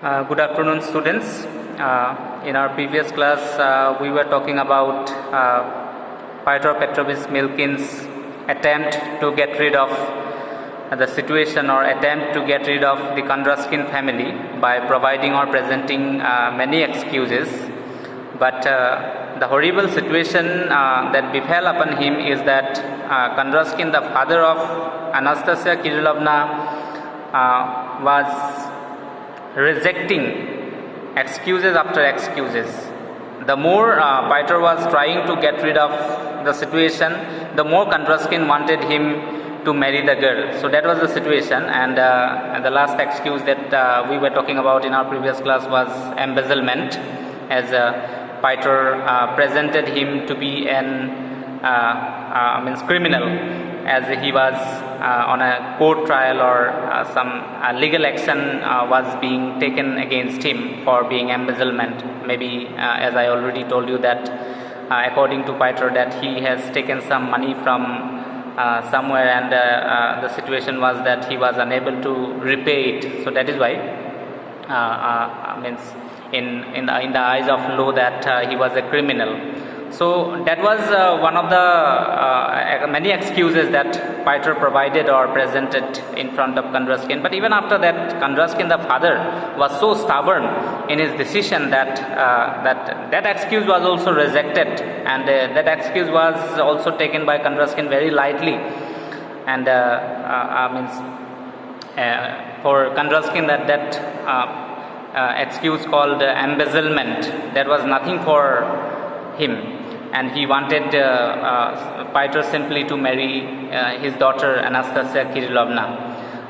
Good afternoon, students. In our previous class, we were talking about Pyotr Petrovich Milkin's attempt to get rid of the situation or attempt to get rid of the Kondraskin family by providing or presenting many excuses. But the horrible situation that befell upon him is that Kondraskin, the father of Anastasia Kirillovna, was rejecting excuses after excuses. The more Pyotr was trying to get rid of the situation, the more Kondraskin wanted him to marry the girl. So that was the situation, and the last excuse that we were talking about in our previous class was embezzlement, as Pyotr presented him to be an criminal, as he was on a court trial or some legal action was being taken against him for being embezzlement. Maybe as I already told you that according to Pyotr that he has taken some money from somewhere, and the situation was that he was unable to repay it. So that is why in the eyes of law that he was a criminal. So that was one of the many excuses that Pyotr provided or presented in front of Kondraskin. But even after that, Kondraskin, the father, was so stubborn in his decision that that excuse was also rejected, and that excuse was also taken by Kondraskin very lightly. And for Kondraskin, that excuse called embezzlement, that was nothing for him. And he wanted Pyotr simply to marry his daughter Anastasia Kirillovna.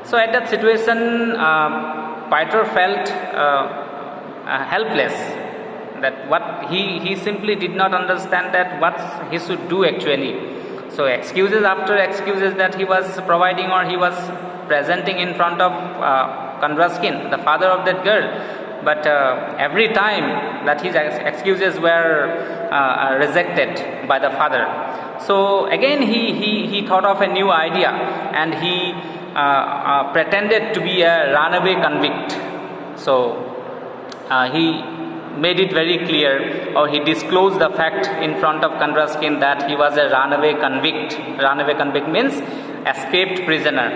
So at that situation, Pyotr felt helpless. That what he simply did not understand that what he should do actually. So excuses after excuses that he was providing or he was presenting in front of Kondraskin, the father of that girl. But every time that his excuses were rejected by the father. So again he thought of a new idea, and he pretended to be a runaway convict. So he made it very clear, or he disclosed the fact in front of Kondraskin that he was a runaway convict. Runaway convict means escaped prisoner.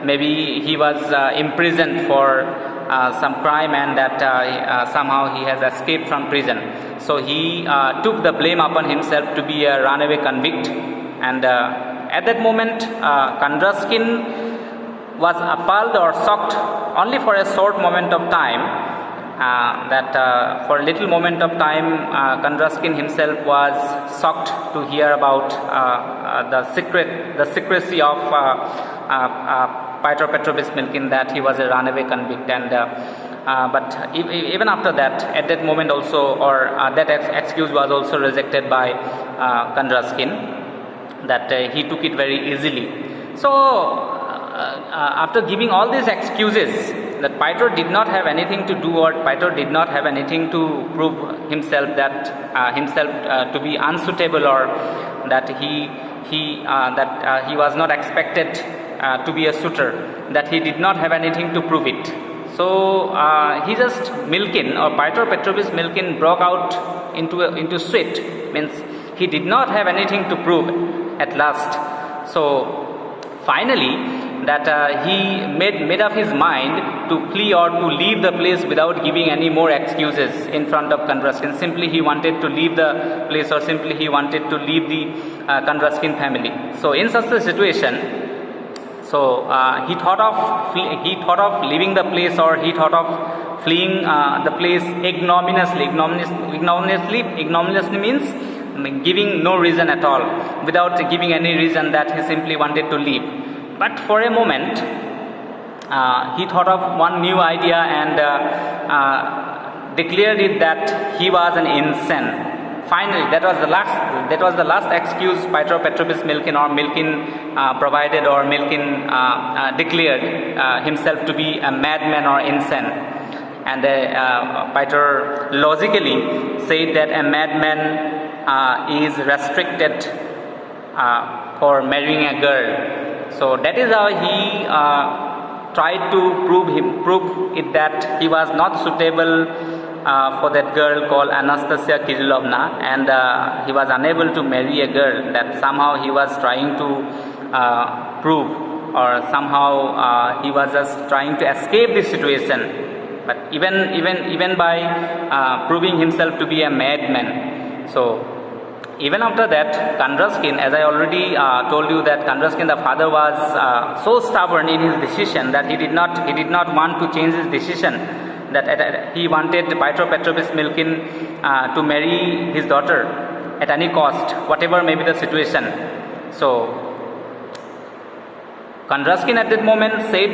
Maybe he was imprisoned for some crime, and that somehow he has escaped from prison. So he took the blame upon himself to be a runaway convict. And at that moment, Kondraskin was appalled or shocked only for a short moment of time. For a little moment of time, Kondraskin himself was shocked to hear about the secrecy of Pyotr Petrovich Milkin, that he was a runaway convict. And but even after that, at that moment also, or that excuse was also rejected by Kondraskin, that he took it very easily. So after giving all these excuses that Pyotr did not have anything to do, or Pyotr did not have anything to prove himself, that to be unsuitable, or that he was not expected to be a suitor, that he did not have anything to prove it. So Milkin, or Pyotr Petrovich Milkin, broke out into sweat. Means he did not have anything to prove at last. So finally, that he made up his mind to flee or to leave the place without giving any more excuses in front of Kondraskin. Simply he wanted to leave the place, or simply he wanted to leave the Kondraskin family. So in such a situation, he thought of leaving the place, or he thought of fleeing the place ignominiously. Ignominiously means giving no reason at all, without giving any reason, that he simply wanted to leave. But for a moment, he thought of one new idea and declared it that he was an insane. Finally, that was the last excuse Pyotr Petrovich Milkin, or Milkin provided, or Milkin declared himself to be a madman or insane. And Pyotr logically said that a madman is restricted for marrying a girl. So that is how he tried to prove it that he was not suitable for that girl called Anastasia Kirillovna, and he was unable to marry a girl, that somehow he was trying to prove, or somehow he was just trying to escape this situation. But even by proving himself to be a madman. So even after that, Kandraskin, as I already told you, that Kandraskin, the father, was so stubborn in his decision that he did not want to change his decision. That he wanted Pyotr Petrovich Milkin to marry his daughter at any cost, whatever may be the situation. So Kandraskin at that moment said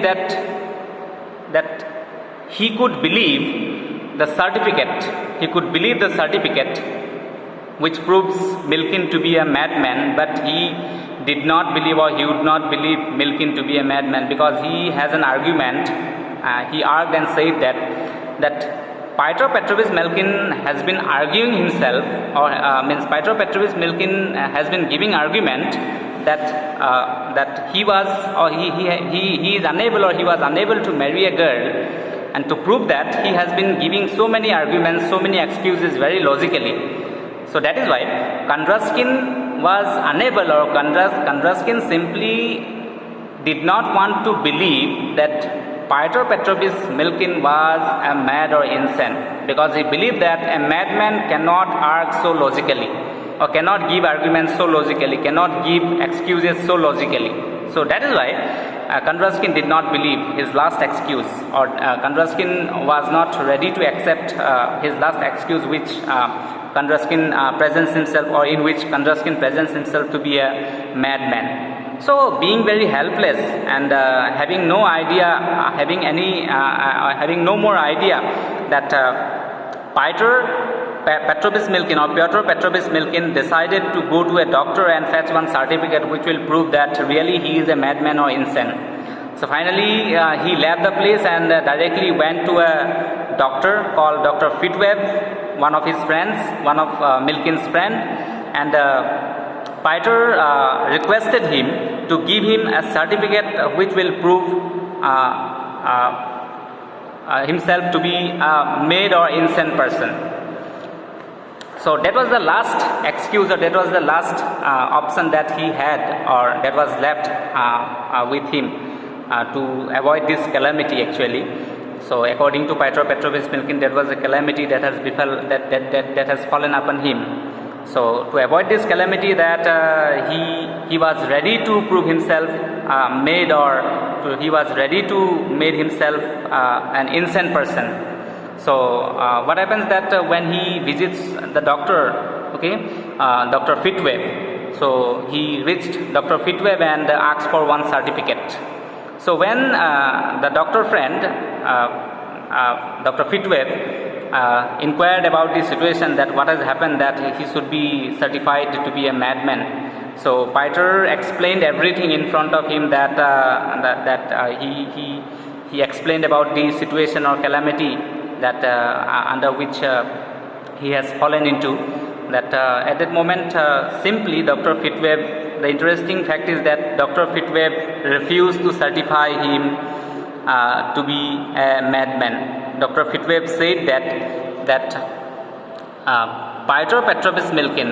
that he could believe the certificate. He could believe the certificate which proves Milkin to be a madman, but he did not believe, or he would not believe Milkin to be a madman, because he has an argument. He argued and said that Pyotr Petrovich Milkin has been arguing himself, or means Pyotr Petrovich Milkin has been giving argument that he was, or he is unable, or he was unable to marry a girl. And to prove that, he has been giving so many arguments, so many excuses very logically. So that is why Kandraskin was unable, or Kandraskin simply did not want to believe that Pyotr Petrovich Milkin was a mad or insane, because he believed that a madman cannot argue so logically, or cannot give arguments so logically, cannot give excuses so logically. So that is why Kandraskin did not believe his last excuse, or Kandraskin was not ready to accept his last excuse, which Kandraskin presents himself, or in which Kandraskin presents himself to be a madman. So being very helpless and having no idea, having no more idea that Pyotr Petrovich Milkin decided to go to a doctor and fetch one certificate which will prove that really he is a madman or insane. So finally he left the place and directly went to a doctor called Dr. Fitweb, one of his friends, one of Milkin's friend, and Pyotr requested him to give him a certificate which will prove himself to be a mad or insane person. So that was the last excuse, or that was the last option that he had, or that was left with him to avoid this calamity actually. So according to Pyotr Petrovich Milkin, that was a calamity that has that has fallen upon him. So to avoid this calamity, that he was ready to prove himself mad, or he was ready to make himself an insane person. So what happens that when he visits the doctor, Dr. Fitweb, so he reached Dr. Fitweb and asked for one certificate. So when the doctor friend, Dr. Fitweb, inquired about the situation, that what has happened, that he should be certified to be a madman. So Pyotr explained everything in front of him, that he explained about the situation or calamity that under which he has fallen into. That at that moment, simply Dr. Fitweb, the interesting fact is that Dr. Fitweb refused to certify him to be a madman. Dr. Fitweb said that Pyotr Petrovich Milkin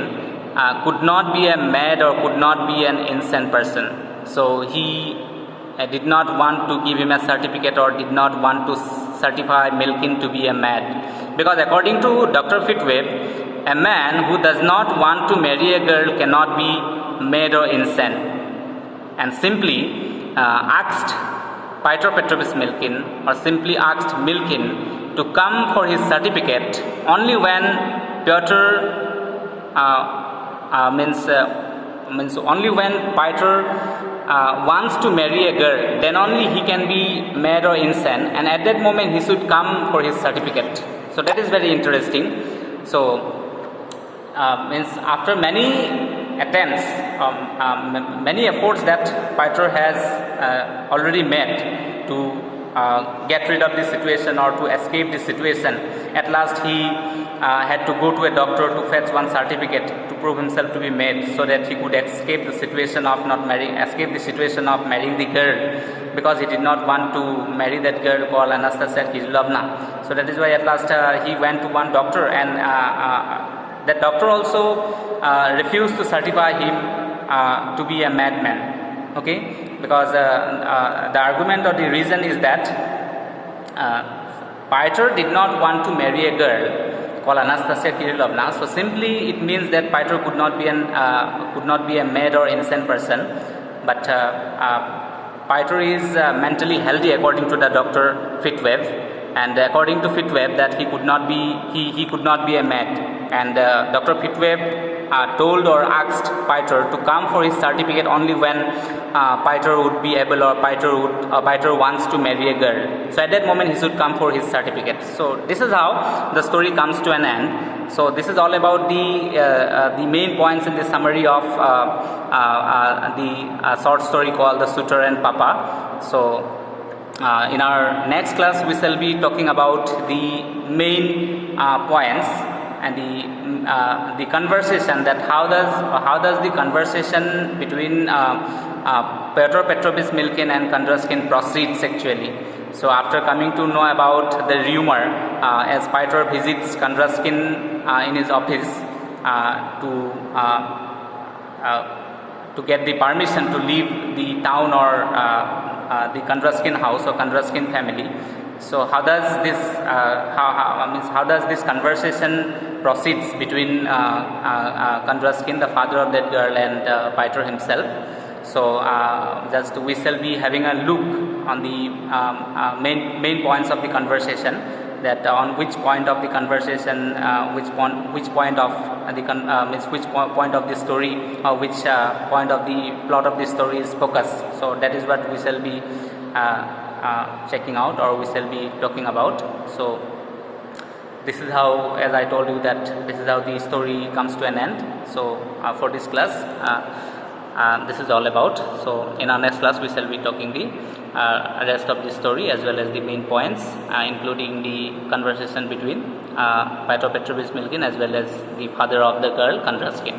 could not be a mad or could not be an insane person. So he did not want to give him a certificate, or did not want to certify Milkin to be a mad, because according to Dr. Fitweb, a man who does not want to marry a girl cannot be mad or insane, and simply asked Pyotr Petrovich Milkin, or simply asked Milkin to come for his certificate only when Pyotr means only when Pyotr wants to marry a girl, then only he can be mad or insane, and at that moment he should come for his certificate. So that is very interesting. So means after many attempts, many efforts that Pyotr has already made to get rid of the situation or to escape the situation. At last he had to go to a doctor to fetch one certificate to prove himself to be made, so that he could escape the situation of marrying the girl, because he did not want to marry that girl called Anastasia Kirilovna. So that is why at last he went to one doctor, and that doctor also refused to certify him to be a madman. Okay, because the argument or the reason is that Piotr did not want to marry a girl called Anastasia Kirilovna. So simply it means that Piotr could not be a mad or insane person, but Piotr is mentally healthy according to the Dr. Fitweb, and according to Fitweb that he could not be a mad, and Dr. Fitweb told or asked Piotr to come for his certificate only when Piotr would be able, or Piotr wants to marry a girl. So at that moment he should come for his certificate. So this is how the story comes to an end. So this is all about the main points in the summary of the short story called the Suitor and Papa. So in our next class we shall be talking about the main points and the conversation, that how does the conversation between Pyotr Petrovich Milkin and Kondraskin proceeds actually. So after coming to know about the rumor, as Pyotr visits Kondraskin in his office to get the permission to leave the town or the Kondraskin house or Kondraskin family. So how does this conversation proceeds between Kondraskin, the father of that girl, and Pyotr himself? So just we shall be having a look on the main points of the conversation, that on which point of the conversation, which point of the story, or which point of the plot of the story is focused. So that is what we shall be checking out, or we shall be talking about. So this is how, as I told you, that this is how the story comes to an end. So for this class, this is all about. So in our next class we shall be talking the rest of the story as well as the main points, including the conversation between Pyotr Petrovich Milkin as well as the father of the girl Kondraskin.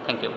Thank you.